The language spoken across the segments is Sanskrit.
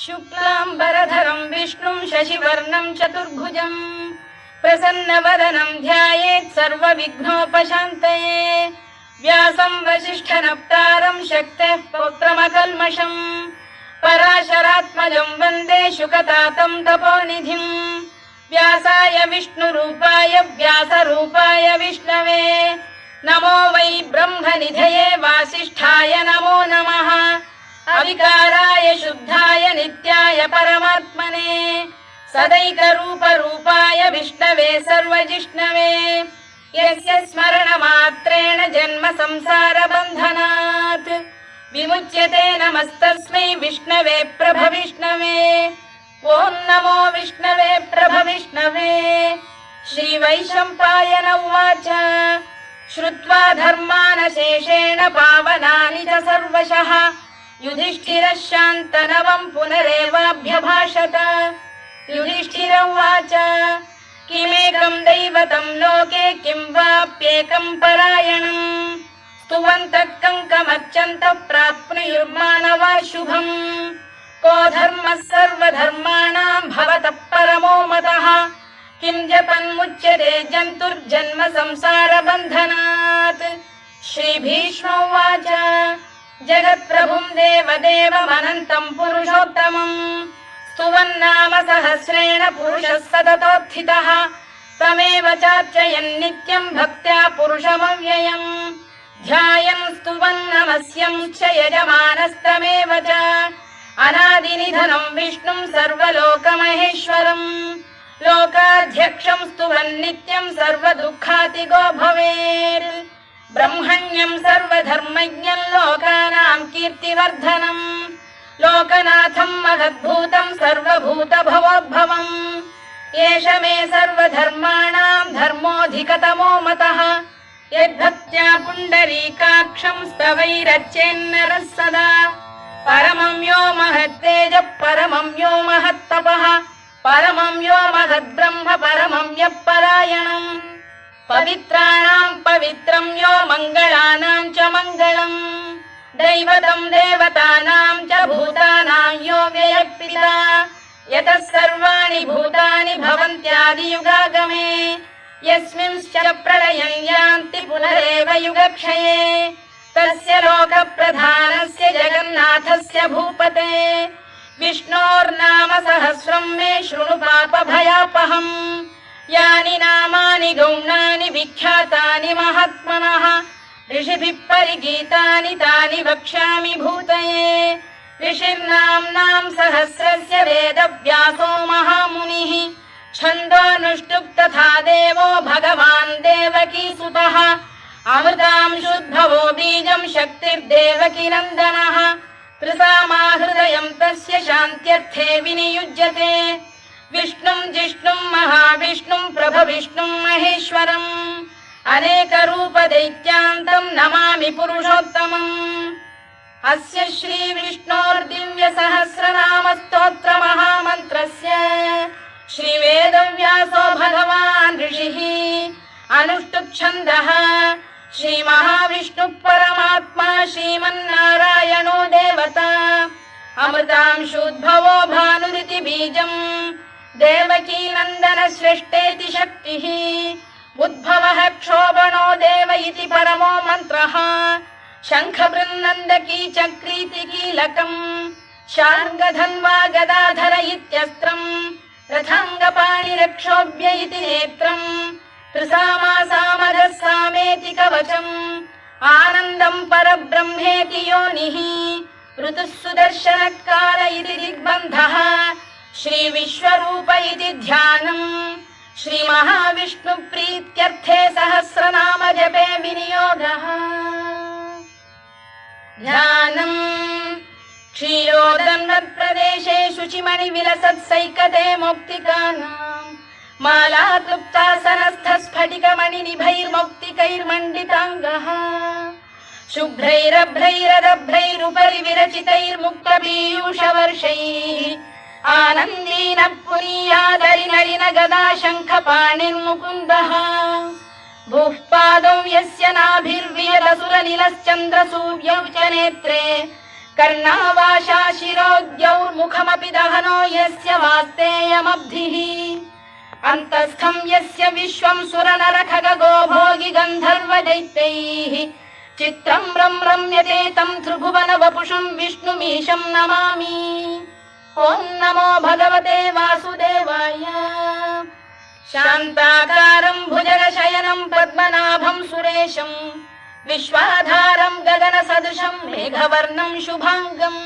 शुक्लाम्बरधरं विष्णुं शशिवर्णं चतुर्भुजं प्रसन्नवदनं ध्यायेत् सर्वविघ्नोपशान्तये। व्यासं वसिष्ठनप्तारं शक्तेः पौत्रमकल्मषम् पराशरात्मजं वन्दे शुकतातं तपोनिधिं। व्यासाय विष्णुरूपाय व्यासरूपाय विष्णवे नमो वै ब्रह्मनिधये वासिष्ठाय नमो नमः। अविकाराय शुद्धाय नित्याय परमात्मने सदैकरूपरूपाय विष्णवे सर्वजिष्णवे यस्य स्मरणमात्रेण जन्म संसारबन्धनात् विमुच्यते। नमस्तस्मै विष्णवे प्रभविष्णवे। ॐ नमो विष्णवे प्रभविष्णवे। श्रीवैशम्पायन उवाच श्रुत्वा धर्मानशेषेण पावनानि च सर्वशः युधिष्ठिरः शान्तनवं पुनरेवाभ्यभाषत। युधिष्ठिर उवाच किमेकं दैवतं लोके किं वाप्येकं परायणम् स्तुवन्तः कङ्कमर्चन्तः प्राप्नुयुर्मानवा शुभम्। को धर्मः सर्वधर्माणां भवतः परमो मतः किं जपन्मुच्यते जन्तुर्जन्म संसारबन्धनात्। श्रीभीष्म उवाच जगत्प्रभुं देवदेवमनन्तं पुरुषोत्तमं स्तुवन्नाम सहस्रेण पुरुषः सततोत्थितः तमेव चार्चयन् नित्यं भक्त्या पुरुषमव्ययम् ध्यायन् स्तुवन् नमस्यं च यजमानस्तमेव च अनादिनिधनं विष्णुं सर्वलोकमहेश्वरम् लोकाध्यक्षं स्तुवन् नित्यं सर्वदुःखातिगो भवेत्। ब्रह्मण्यं सर्वधर्मज्ञं लोकानां कीर्तिवर्धनम् लोकनाथं महद्भूतं सर्वभूतभवोद्भवम् एष मे सर्वधर्माणां धर्मोऽधिकतमो मतः यद्भक्त्या पुण्डरीकाक्षं स्तवैरर्चेन्नरः सदा परमं यो महत्तेजः परमं यो महत्तपः परमं यो महद्ब्रह्म परमं यः परायणम् पवित्राणां पवित्रं यो मङ्गलानां च मङ्गलम् दैवतं देवतानां च भूतानां यो व्ययः यतः सर्वाणि भूतानि भवन्त्यादियुगागमे यस्मिंश्च प्रलयं यान्ति पुनरेव युगक्षये तस्य लोकप्रधानस्य जगन्नाथस्य भूपते विष्णोर्नाम सहस्रं मे शृणु पापभयापहम् यानि नामानि गौणानि विख्यातानि महात्मनः ऋषिभिः परिगीतानि तानि वक्ष्यामि भूतये। ऋषिर्नाम्नां सहस्रस्य वेदव्यासो महामुनिः छन्दोऽनुष्टुप् तथा देवो भगवान् देवकीसुतः अमृतांशुद्भवो बीजं शक्तिर्देवकीनन्दनः त्रिसामाहृदयं तस्य शान्त्यर्थे विनियुज्यते विष्णुं जिष्णुं महाविष्णुं प्रभविष्णुं महेश्वरम् अनेकरूपदैत्यान्तं नमामि पुरुषोत्तमम्। अस्य श्रीविष्णोर्दिव्यसहस्रनामस्तोत्रमहामन्त्रस्य श्रीवेदव्यासो भगवान् ऋषिः अनुष्टुप्छन्दः श्रीमहाविष्णुः परमात्मा श्रीमन्नारायणो देवता अमृतांशुद्भवो भानुरिति बीजम् देवकीनन्दन श्रेष्ठेति शक्तिः उद्भवः क्षोभणो देव इति परमो मन्त्रः शङ्खबृन्नन्दकी चक्रीति कीलकम् शार्ङ्गधन्वा गदाधर इत्यस्त्रम् रथाङ्गपाणिरक्षोभ्य इति नेत्रम् त्रिसामासामरः सामेति कवचम् आनन्दं परब्रह्मेति योनिः ऋतुः सुदर्शनकाल इति दिग्बन्धः श्रीविश्वरूप इति ध्यानम् श्रीमहाविष्णुप्रीत्यर्थे सहस्रनाम जपे विनियोगः। ध्यानम् क्षीरोदन्वत्प्रदेशे शुचिमणिविलसत्सैकते मौक्तिकानाम् मालाक्लुप्तासनस्थस्फटिकमणिनिभैर्मौक्तिकैर्मण्डिताङ्गः शुभ्रैरभ्रैरदभ्रैरुपरि विरचितैर्मुक्तपीयूषवर्षैः आनन्दीन पुनीयादरिनलिन गदा शङ्खपाणिर्मुकुन्दः भूः पादौ यस्य नाभिर्वियदसुरनिलश्चन्द्रसूर्यौ च नेत्रे कर्णावाशा शिरोद्यौर्मुखमपि दहनो यस्य वास्तेयमब्धिः अन्तस्थं यस्य विश्वं सुरनरखगो भोगि गन्धर्व दैत्यैः चित्रं रम्यते तं त्रिभुवन वपुषं विष्णुमीशं नमामि। ॐ नमो भगवते वासुदेवाय। शान्ताकारं भुजगशयनं पद्मनाभं सुरेशं विश्वाधारं गगनसदृशं मेघवर्णं शुभाङ्गम्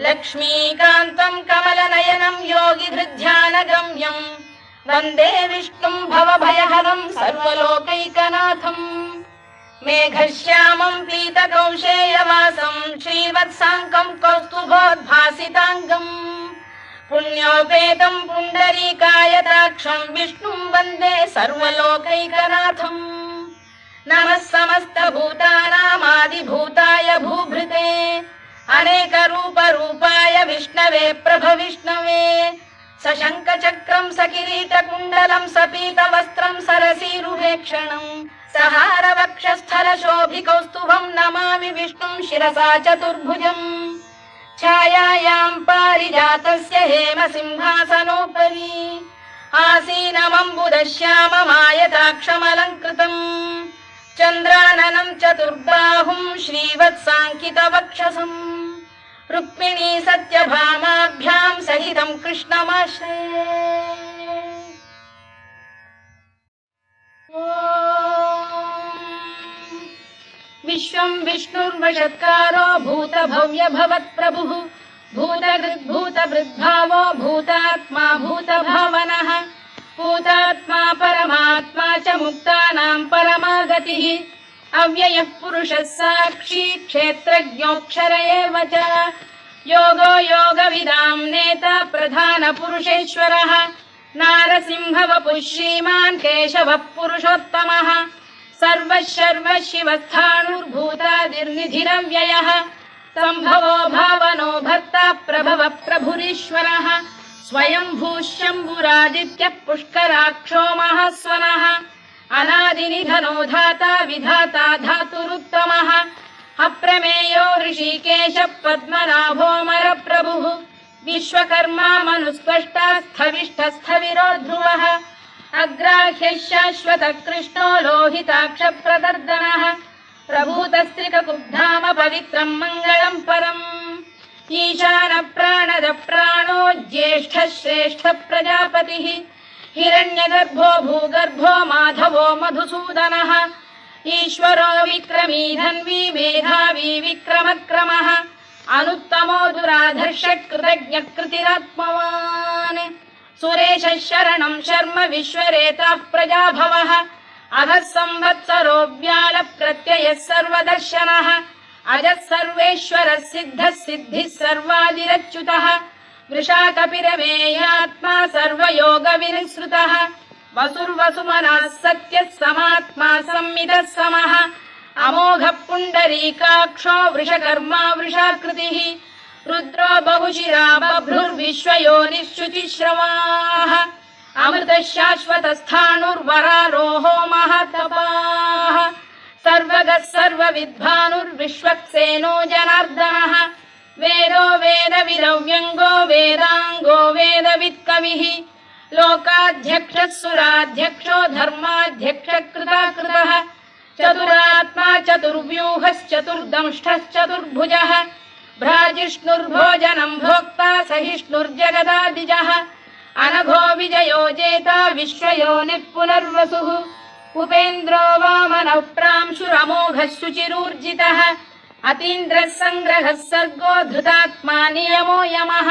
लक्ष्मीकान्तं कमलनयनं योगिहृद्ध्यानगम्यं वन्दे विष्णुं भवभयहरं सर्वलोकैकनाथम् मेघश्यामं पीतकौशेयवासं श्रीवत्साङ्कं कौस्तुभोद्भासिताङ्गम् पुण्योपेतं पुण्डरीकायताक्षं विष्णुं वन्दे सर्वलोकैकनाथम् नमः समस्तभूतानामादिभूताय भूभृते अनेकरूपरूपाय विष्णवे प्रभविष्णवे सशङ्खचक्रं सकिरीटकुण्डलं सपीतवस्त्रं सरसीरुहेक्षणं सहारवक्षस्थलशोभिकौस्तुभं नमामि विष्णुं शिरसा चतुर्भुजम् छायायां पारिजातस्य हेमसिंहासनोपरि आसीनमम्बुदश्याममायताक्षमलङ्कृतम् चन्द्राननं चतुर्बाहुं श्रीवत्साङ्कितवक्षसम् रुक्मिणी सत्यभामाभ्यां सहितं कृष्णमाश्रये। विश्वं विष्णुर्वषत्कारो भूतभव्य भवत्प्रभुः भूतभृद्भावो भूतात्मा भूतभावनः भूतात्मा परमात्मा च मुक्तानां परमागतिः अव्ययः पुरुषः साक्षी क्षेत्रज्ञोऽक्षर एव च योगो योगविदां नेता प्रधानपुरुषेश्वरः नारसिंहवपुः श्रीमान् केशवः पुरुषोत्तमः सर्वः शिवस्थाणुर्भूतादिर्निधिरव्ययः सम्भवो भावनो भर्ता प्रभवः प्रभुरीश्वरः स्वयंभूः शम्भुरादित्यः पुष्कराक्षो महास्वनः अनादिनिधनो धाता विधाता धातुरुत्तमः अप्रमेयो ऋषिकेशः पद्मनाभोऽमरप्रभुः विश्वकर्मा मनुस्पष्टा स्थविष्ठस्थविरो ध्रुवः अग्राह्यः शाश्वतः कृष्णो लोहिताक्षप्रदर्दनः प्रभूतस्त्रिककुब्धाम पवित्रं मङ्गलं परम् ईशानप्राणदप्राणो ज्येष्ठः श्रेष्ठः प्रजापतिः हिरण्यगर्भो भूगर्भो माधवो मधुसूदनः ईश्वरो विक्रमी धन्वी मेधावी विक्रमक्रमः अनुत्तमो दुराधर्षः कृतज्ञः कृतिरात्मवान् सुरेशः शरणं शर्म विश्वरेता प्रजाभवः अधः संवत्सरो व्यालप्रत्ययः सर्वदर्शनः अजः सर्वेश्वरः सिद्धः सिद्धिः सर्वादिरच्युतः वृषाकपिरमेयात्मा सर्वयोगविनिसृतः वसुर्वसुमनः सत्यः समात्मा संमितः समः अमोघः पुण्डरीकाक्षो वृषकर्मा वृषाकृतिः रुद्रो बहुशिरा बभ्रुर्विश्वयोनिश्रुतिश्रवाः अमृतः शाश्वतस्थाणुर्वरारोहो महातपाः सर्वगः सर्वविद्वानुर्विश्वक्सेनो जनार्दनः वेदो वेदविदव्यङ्गो वेदाङ्गो वेदवित्कविः लोकाध्यक्षः सुराध्यक्षो धर्माध्यक्षः कृताकृतः चतुरात्मा चतुर्व्यूहश्चतुर्दंष्टश्चतुर्भुजः भ्राजिष्णुर्भोजनं भोक्ता सहिष्णुर्जगदादिजः अनघो विजयो जेता विश्वयोनिः पुनर्वसुः उपेन्द्रो वामनः प्रांशुरमोघः शुचिरूर्जितः अतीन्द्रः सङ्ग्रहः सर्गो धृतात्मा नियमो यमः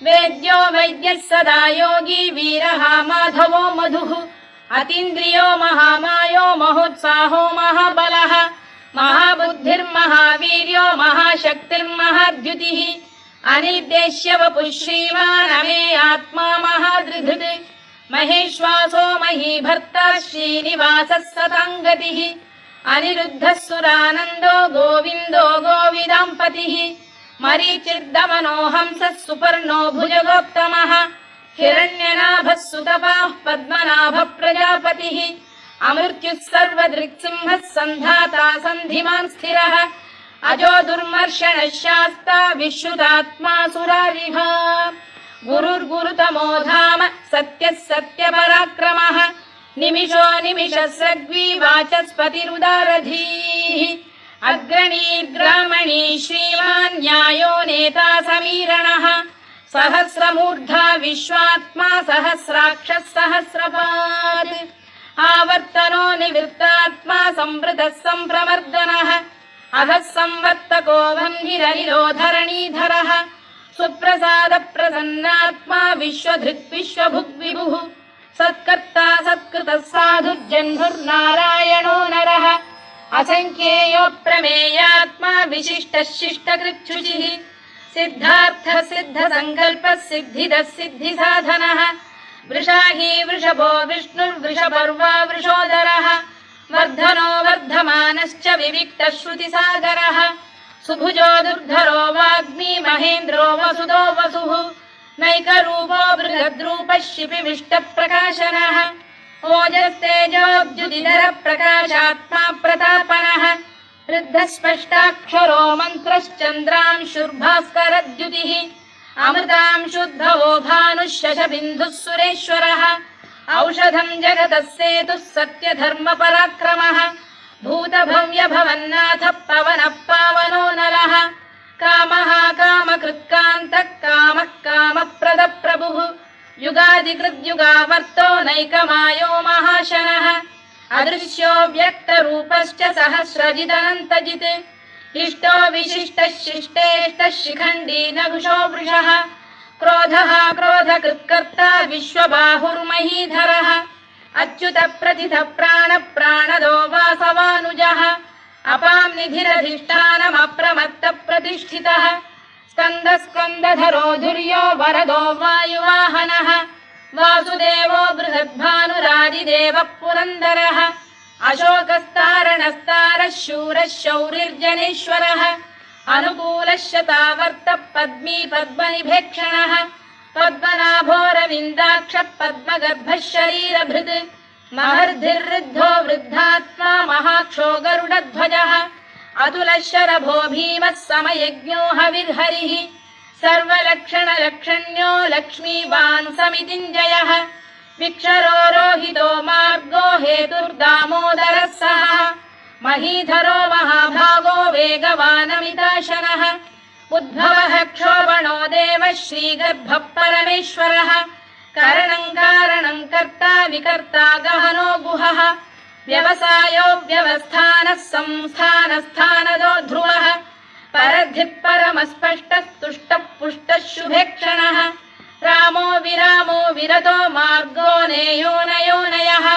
वेद्यो वैद्यः सदा योगी वीरः माधवो मधुः अतीन्द्रियो महामायो महोत्साहो महाबलः महाबुद्धिर्महावीर्यो महाशक्तिर्महाद्युतिः अनिर्देश्य वपुः श्रीमान् अमे आत्मा महादृधृत् महेश्वासो महीभर्ता श्रीनिवासः सताङ्गतिः अनिरुद्धः सुरानन्दो गोविन्दो गोविदाम्पतिः मरीचिर्दमनो हंसः सुपर्णो भुजगोत्तमः हिरण्यनाभः सुतपाः पद्मनाभः प्रजापतिः अमृत्युः सर्वदृक्सिंहः सन्धाता सन्धिमान् स्थिरः अजो दुर्मर्षण शास्ता विश्रुतात्मा सुरारिः गुरुर्गुरुतमो धाम सत्यः सत्यपराक्रमः निमिषो निमिषस्रग्वी वाचस्पतिरुदारधीः अग्रणीर्ग्रामणी श्रीमान् न्यायो नेता समीरणः सहस्रमूर्धा विश्वात्मा सहस्राक्षः सहस्रपात् आवर्तनो निवृत्तात्मा संवृतः सम्प्रमर्दनः अधः संवर्तको वह्निरनिलो धरणीधरः सुप्रसाद प्रसन्नात्मा विश्वधृक् विश्वभुग्विभुः सत्कर्ता सत्कृतः साधुर्जह्नुर्नारायणो नरः असंख्येयो प्रमेयात्मा विशिष्टः शिष्टकृच्छुचिः सिद्धार्थः सिद्धसङ्कल्पः सिद्धिदः सिद्धिसाधनः वृषाही वृषभो विष्णुर्वृषपर्वा वृषोदरः वर्धनो वर्धमानश्च विविक्तः श्रुतिसागरः सुभुजो दुर्धरो वाग्मी महेन्द्रो वसुदो वसुः नैकरूपो बृहद्रूपः शिपिविष्टप्रकाशनः ओजस्तेजोद्युतिधर प्रकाशात्मा प्रतापनः वृद्धस्पष्टाक्षरो मन्त्रश्चन्द्रांशुर्भास्करद्युतिः अमृतांशुद्भवो भानुः शशबिन्दुः सुरेश्वरः औषधम् जगतः सेतुः सत्यधर्मपराक्रमः भूतभव्यभवन्नाथः पवनः पावनो नरः कामः कामकृत्कान्तः कामः कामप्रदप्रभुः युगादिकृद्युगावर्तो नैकमायो महाशनः अदृश्यो व्यक्तरूपश्च सहस्रजिदनन्तजित् इष्टो विशिष्टः शिष्टेष्टः शिखण्डी नघुषो वृषः क्रोधः क्रोधकृत्कर्ता विश्वबाहुर्महीधरः अच्युत प्रतिथ प्राण प्राणदो वासवानुजः अपां निधिरधिष्ठानमप्रमत्त प्रतिष्ठितः स्कन्द स्कन्दधरो धुर्यो वरदो वायुवाहनः वासुदेवो बृहद्भानुरादिदेवः पुरन्दरः अशोकस्तारणस्तारः शूरः शौरिर्जनेश्वरः अनुकूलः शतावर्तः पद्मी पद्मनिभेक्षणः पद्मनाभोरविन्दाक्षः पद्मगर्भः शरीरभृत् महर्धिर्वृद्धो वृद्धात्मा महाक्षो गरुडध्वजः अतुलः शरभो भीमः समयज्ञो हविर्हरिः सर्वलक्षणलक्षण्यो लक्ष्मीवान् समितिञ्जयः विक्षरो रोहितो मार्गो हेतुर्दामोदरः सः महीधरो महाभागो वेगवानमिताशनः उद्भवः क्षोभणो देवः श्रीगर्भः परमेश्वरः करणम् कारणम् कर्ता विकर्ता गहनो गुहः व्यवसायो व्यवस्थानः संस्थानस्थानदो ध्रुवः परद्धिः परमस्पष्टः तुष्टः पुष्टः शुभेक्षणः रामो विरामो विरतो मार्गो नेयोनयोनयः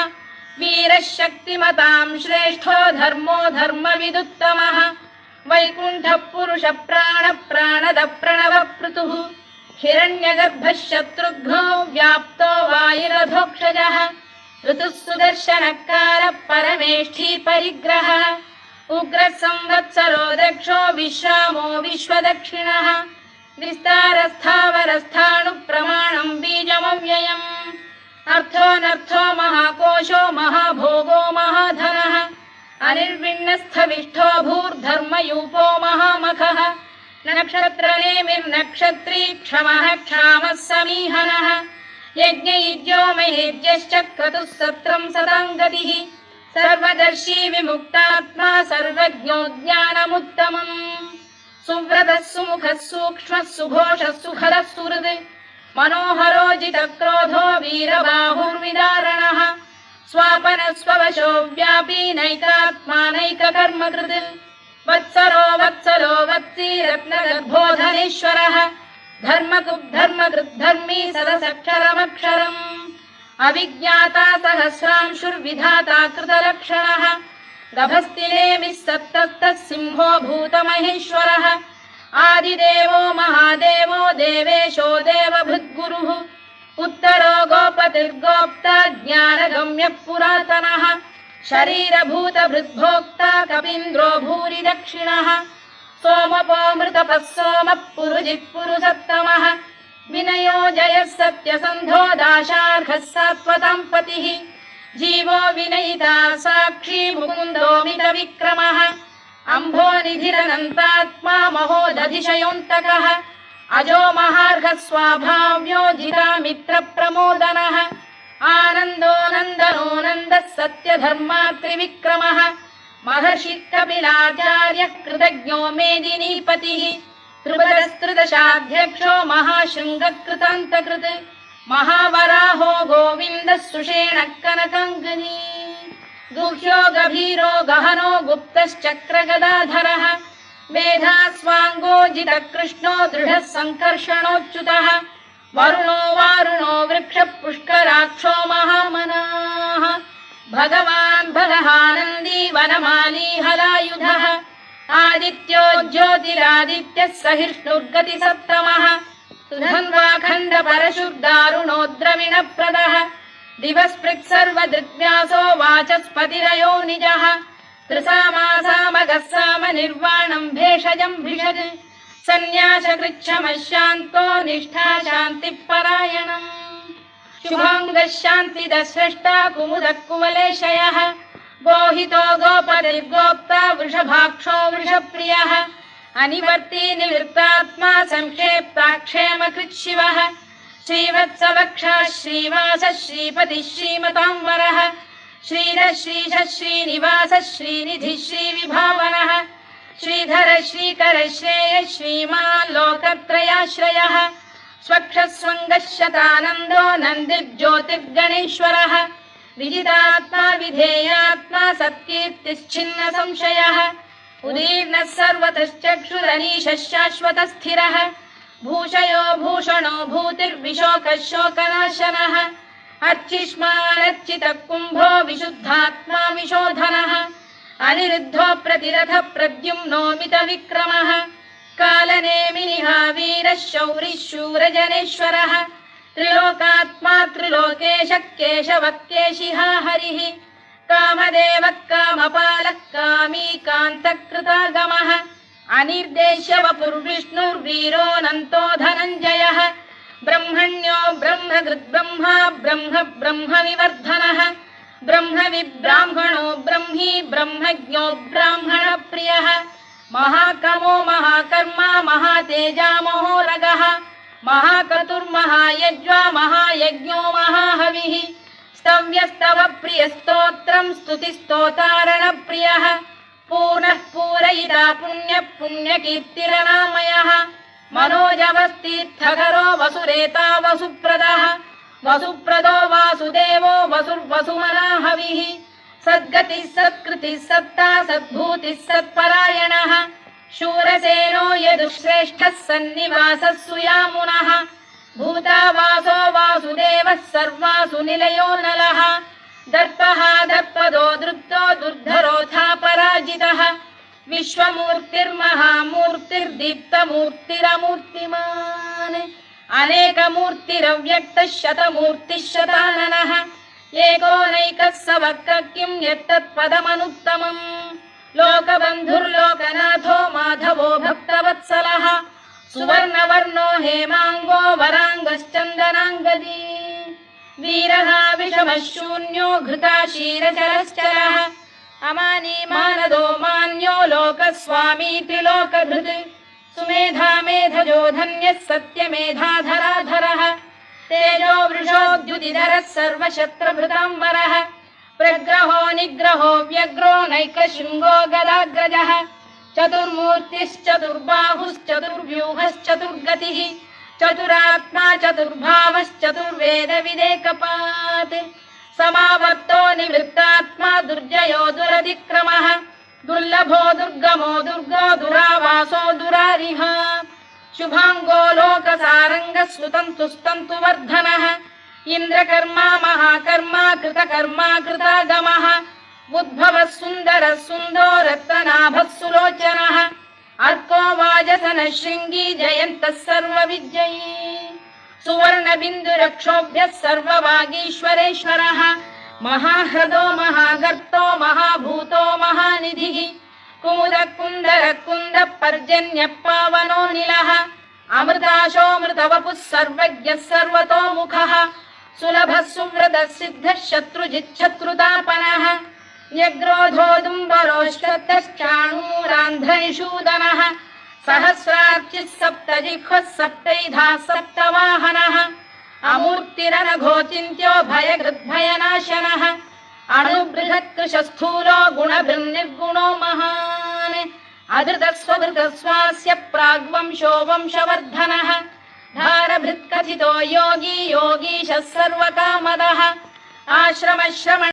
वीरः शक्तिमताम् श्रेष्ठो धर्मो धर्मविदुत्तमः वैकुण्ठः पुरुष प्राण प्राणद प्रणव पृतुः हिरण्यगर्भः शत्रुघ्नो व्याप्तो वायुरधोक्षजः ऋतुः सुदर्शनकारः परमेष्ठी परिग्रहः उग्रः संवत्सरो दक्षो विश्रामो विश्वदक्षिणः विस्तारस्थावरस्थाणुप्रमाणम् बीजमव्ययम् अर्थोऽनर्थो महाकोशो महाभोगो महाधनः अनिर्विण्णस्थविष्ठो भूर्धर्मयूपो महामखः नक्षत्रनेमिर्नक्षत्री क्षमः क्षामः समीहनः यज्ञयुज्यो महेज्यश्च क्रतुः सत्रम् सताम् गतिः सर्वदर्शी विमुक्तात्मा सर्वज्ञो ज्ञानमुत्तमम् सुव्रतः सुमुखः सूक्ष्मः सुघोषः सुखदः सुहृद् मनोहरोजितक्रोधो वीरबाहुर्विदारणः स्वापनः स्ववशो व्यापी नैकात्मानैककर्मकृत् वत्सरो वत्सलो वत्सी रत्नगर्भोधनेश्वरः धर्मकृद्धर्मकृद्धर्मी सदसक्षरमक्षरम् अविज्ञाता सहस्रांशुर्विधाता कृतलक्षणः गभस्तिनेमिः सत्तस्तः सिंहो भूतमहेश्वरः आदिदेवो महादेवो देवेशो देवभृद्गुरुः उत्तरो गोपतिर्गोप्ता ज्ञानगम्यः पुरातनः शरीरभूतभृद्भोक्ता कपीन्द्रो भूरि दक्षिणः सोमपोऽमृतपः सोमः पुरुजित्पुरुषत्तमः विनयो जयः सत्यसन्धो दाशार्हः सात्वताम् पतिः जीवो विनयिता साक्षी मुकुन्दो मितविक्रमः अम्भोनिधिरनन्तात्मा महोदधिशयोऽन्तकः अजो महार्घः स्वाभाव्यो जितामित्रप्रमोदनः आनन्दो नन्दनो नन्दः सत्यधर्मात्रिविक्रमः महर्षि कपिलाचार्यः कृतज्ञो मेदिनीपतिः त्रिपदस्त्रिदशाध्यक्षो महाशृङ्गकृतान्तकृत् महावराहो गोविन्दः सुषेणः कनकाङ्गनी गुह्यो गभीरो गहनो गुप्तश्चक्रगदाधरः वेधास्वाङ्गो जितकृष्णो दृढः सङ्कर्षणोच्युतः वरुणो वारुणो वृक्षः पुष्कराक्षो महामनाः भगवान् भगहानन्दी वनमाली हलायुधः आदित्यो ज्योतिरादित्यः सहिष्णुर्गतिसप्तमः सुधन्वाखण्ड परशुर्दारुणो द्रविणप्रदः दिवस्पृक् सर्वदृग्व्यासो वाचस्पतिरयो निजः त्रिसामासामगः साम निर्वाणम् भेषजम् भिषज सन्न्यासकृच्छमः शान्तो निष्ठा शान्तिपरायणम् शुभाङ्गः शान्तिदः स्रष्टा कुमुदः कुवलेशयः गोहितो गोपतिर्गोप्ता वृषभाक्षो वृषप्रियः अनिवर्ती निवृत्तात्मा संक्षेप्ताक्षेमकृत् शिवः श्रीवत्सवक्षः श्रीवासः श्रीपतिः श्रीमताम्बरः श्रीधः श्रीशः श्रीनिवासः श्रीनिधिः श्रीविभावनः श्रीधर श्रीकर श्रेयः श्रीमान् लोकत्रयाश्रयः स्वक्षस्वङ्गः शतानन्दो नन्दिर्ज्योतिर्गणेश्वरः विजितात्मा विधेयात्मा सत्कीर्तिश्चिन्न संशयः उदीर्णः सर्वतश्चक्षुरनीशः शाश्वतः स्थिरः भूषयो भूषणो भूतिर्विशोकः शोकनाशनः अर्चिष्मानर्चितः कुम्भो विशुद्धात्मा विशोधनः अनिरुद्धो प्रतिरथ प्रद्युम्नोमित विक्रमः कालनेमिनिः वीरः शौरिः शूरजनेश्वरः त्रिलोकात्मा त्रिलोकेशः केशवः केशिहा हरिः कामदेवः कामपालः कामी कान्तकृतागमः अनिर्देश्य वपुर्विष्णुर्वीरोऽनन्तो धनञ्जयः ब्रह्मण्यो ब्रह्मकृद्ब्रह्मा ब्रह्म ब्रह्मविवर्धनः ब्रह्मविब्राह्मणो ब्रह्मी ब्रह्मज्ञो ब्राह्मणप्रियः महाकमो महाकर्मा महातेजा महोरगः महाक्रतुर्महायज्वा महायज्ञो महाहविः स्तव्यस्तव प्रियस्तोत्रम् स्तुतिस्तोतारणप्रियः पूर्णः पूरयिता पुण्यः पुण्यकीर्तिरनामयः मनोजवस्तीर्थकरो वसुरेता वसुप्रदः वसुप्रदो वासुदेवो वसुर्वसुमनाहविः सद्गतिः सत्कृतिः सत्ता सद्भूतिः सत्परायणः शूरसेनो यदुश्रेष्ठः सन्निवासः सुयामुनः भूतावासो वासुदेवः सर्वासु निलयो नलः दर्पः दर्पदो दृप्तो दुर्धरोऽथा पराजितः विश्वमूर्तिर्महामूर्तिर्दीप्तमूर्तिरमूर्तिमान् अनेकमूर्तिरव्यक्तः शतमूर्तिः शताननः एकोनैकः स वक्र किं यत्तत्पदमनुत्तमम् लोकबन्धुर्लोकनाथो माधवो भक्तवत्सलः सुवर्णवर्णो हेमाङ्गो वराङ्गश्चन्दनाङ्गदी वीरः विषमः शून्यो घृता क्षीरचरश्चरः अमानी मानदो मान्यो लोकस्वामी त्रिलोकधृत् सुमेधा मेधजो धन्यः सत्यमेधाधराधरः तेजो वृषोद्युतिधरः सर्वशत्रभृताम्बरः प्रग्रहो निग्रहो व्यग्रो नैकशृङ्गो गदाग्रजः चतुर्मूर्तिश्चतुर्बाहुश्चतुर्व्यूहश्चतुर्गतिः चतुरात्मा चतुर्भावश्चतुर्वेदविदेकपात् समावर्तो निवृत्तात्मा दुर्जयो दुरधिक्रमः दुर्लभो दुर्गमो दुर्गो दुरावासो दुरारिः शुभाङ्गो लोकसारङ्गः सुतन्तुस्तन्तु वर्धनः इन्द्रकर्मा महाकर्मा कृतकर्मा कृतागमः उद्भवः सुन्दरः सुन्दो रत्ननाभः सुलोचनः अर्को वाजसनः शृङ्गी जयन्तः सर्वविजयी सुवर्णबिन्दुरक्षोभ्यः सर्ववागीश्वरेश्वरः महाह्रदो महागर्तो महाभूतो महानिधिः कुमुदः कुन्दरः कुन्दः पर्जन्यः पावनो निलः अमृताशोऽमृतवपुः सर्वज्ञः सर्वतोमुखः सुलभः सुव्रतः सिद्धः शत्रुजिच्छत्रुतापनः न्यग्रोधोदुम्बरोष्टश्चाणूरा मधुसूदनः सहस्रार्चिः सप्तजिह्वः सप्तैधाः सप्तवाहनः अमूर्तिरनघोचिन्त्यो भयकृद्भयनाशनः अणुबृहत्कृशस्थूलो गुणभिर्निर्गुणो महान् अधृतस्वभृतस्वास्य प्राग्वंशो वंशवर्धनः धारभृत्कथितो योगी योगीशः सर्वकामदः आश्रमश्रमण